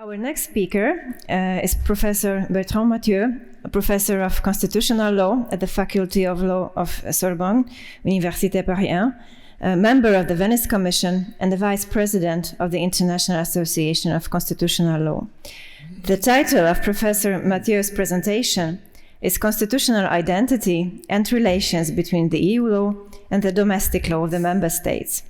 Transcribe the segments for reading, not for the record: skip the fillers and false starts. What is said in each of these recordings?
Our next speaker is Professor Bertrand Mathieu, a professor of constitutional law at the Faculty of Law of Sorbonne, Université Paris 1, a member of the Venice Commission, and the vice president of the International Association of Constitutional Law. The title of Professor Mathieu's presentation is Constitutional Identity and Relations between the EU law and the domestic law of the member states.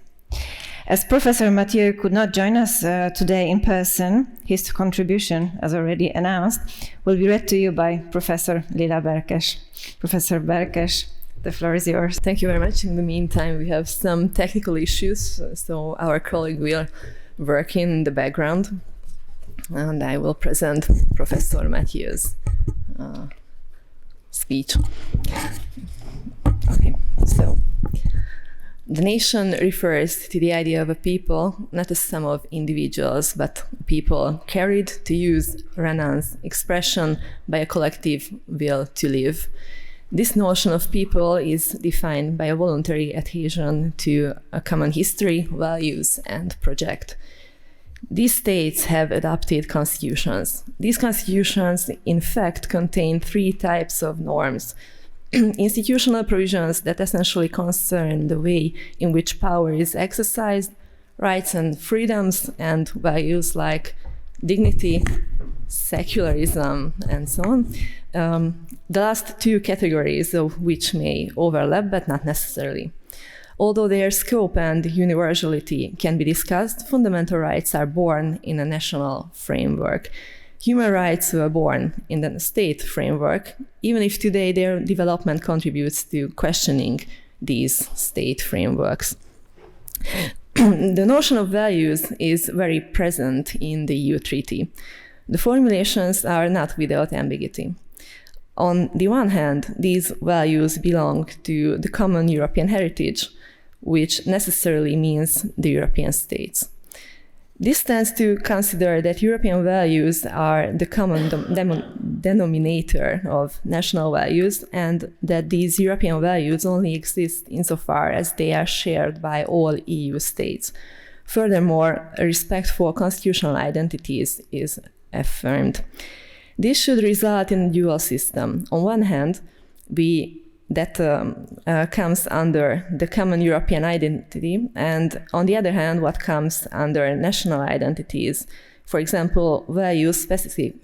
As Professor Mathieu could not join us today in person, his contribution, as already announced, will be read to you by Professor Lilla Berkes. Professor Berkes, the floor is yours. Thank you very much. In the meantime, we have some technical issues, so our colleague will work in the background, and I will present Professor Mathieu's speech. Okay, so the nation refers to the idea of a people, not a sum of individuals, but people carried to use, renounce, expression by a collective will to live. This notion of people is defined by a voluntary adhesion to a common history, values, and project. These states have adopted constitutions. These constitutions, in fact, contain three types of norms: institutional provisions that essentially concern the way in which power is exercised, rights and freedoms, and values like dignity, secularism, and so on. The last two categories of which may overlap, but not necessarily. Although their scope and universality can be discussed, fundamental rights are born in a national framework. Human rights were born in the state framework, even if today their development contributes to questioning these state frameworks. The notion of values is very present in the EU treaty. The formulations are not without ambiguity. On the one hand, these values belong to the common European heritage, which necessarily means the European states. This tends to consider that European values are the common denominator of national values, and that these European values only exist insofar as they are shared by all EU states. Furthermore, a respect for constitutional identities is affirmed. This should result in a dual system. On one hand, that comes under the common European identity, and on the other hand, what comes under national identities. For example, values specific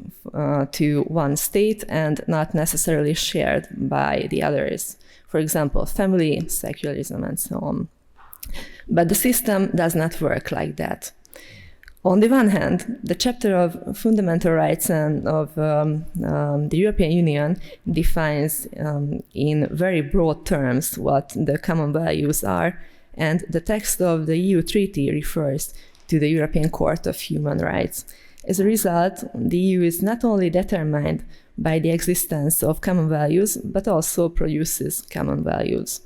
to one state and not necessarily shared by the others. For example, family, secularism, and so on. But the system does not work like that. On the one hand, the chapter of fundamental rights and of the European Union defines in very broad terms what the common values are, and the text of the EU treaty refers to the European Court of Human Rights. As a result, the EU is not only determined by the existence of common values, but also produces common values.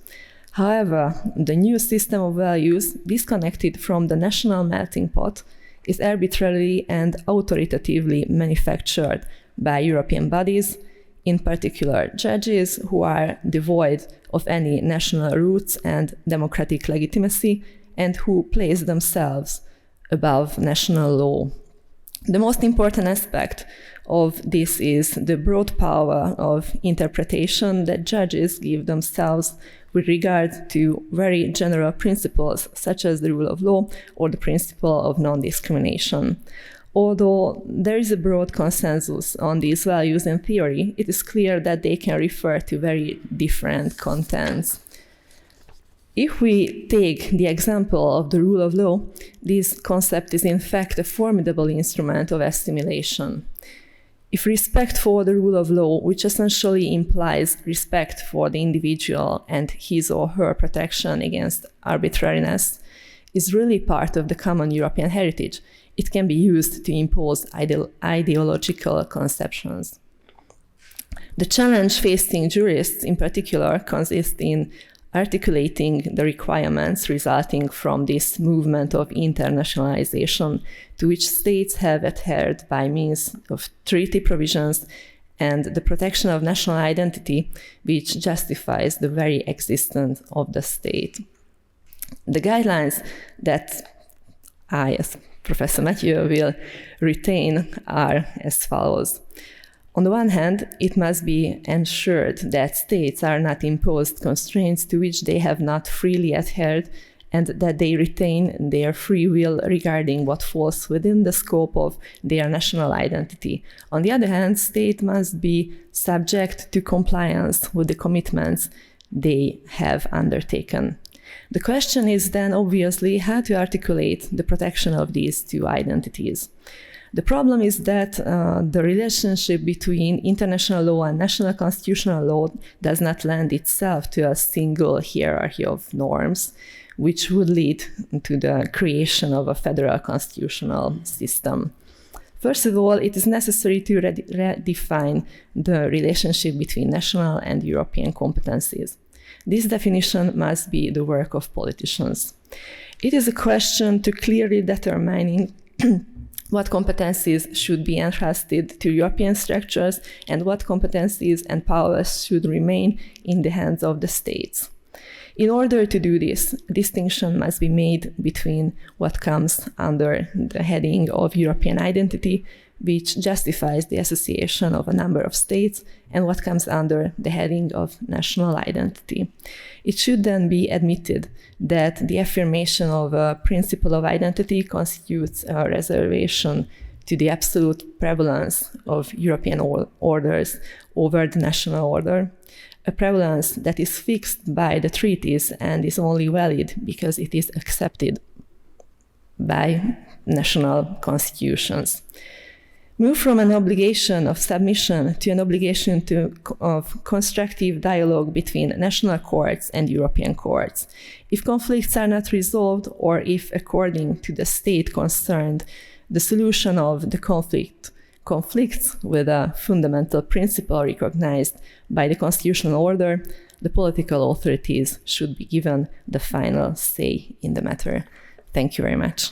However, the new system of values, disconnected from the national melting pot, is arbitrarily and authoritatively manufactured by European bodies, in particular judges who are devoid of any national roots and democratic legitimacy, and who place themselves above national law. The most important aspect of this is the broad power of interpretation that judges give themselves with regard to very general principles such as the rule of law or the principle of non-discrimination. Although there is a broad consensus on these values in theory, it is clear that they can refer to very different contents. If we take the example of the rule of law, this concept is in fact a formidable instrument of assimilation. If respect for the rule of law, which essentially implies respect for the individual and his or her protection against arbitrariness, is really part of the common European heritage, it can be used to impose ideological conceptions. The challenge facing jurists in particular consists in articulating the requirements resulting from this movement of internationalization to which states have adhered by means of treaty provisions and the protection of national identity, which justifies the very existence of the state. The guidelines that I, as Professor Mathieu will retain are as follows. On the one hand, it must be ensured that states are not imposed constraints to which they have not freely adhered, and that they retain their free will regarding what falls within the scope of their national identity. On the other hand, states must be subject to compliance with the commitments they have undertaken. The question is then obviously how to articulate the protection of these two identities. The problem is that the relationship between international law and national constitutional law does not lend itself to a single hierarchy of norms, which would lead to the creation of a federal constitutional system. First of all, it is necessary to redefine the relationship between national and European competencies. This definition must be the work of politicians. It is a question to clearly determining what competencies should be entrusted to European structures and what competencies and powers should remain in the hands of the states. In order to do this, a distinction must be made between what comes under the heading of European identity, which justifies the association of a number of states, and what comes under the heading of national identity. It should then be admitted that the affirmation of a principle of identity constitutes a reservation to the absolute prevalence of European orders over the national order, a prevalence that is fixed by the treaties and is only valid because it is accepted by national constitutions. Move from an obligation of submission to an obligation of constructive dialogue between national courts and European courts. If conflicts are not resolved, or if, according to the state concerned, the solution of the conflicts with a fundamental principle recognized by the constitutional order, the political authorities should be given the final say in the matter. Thank you very much.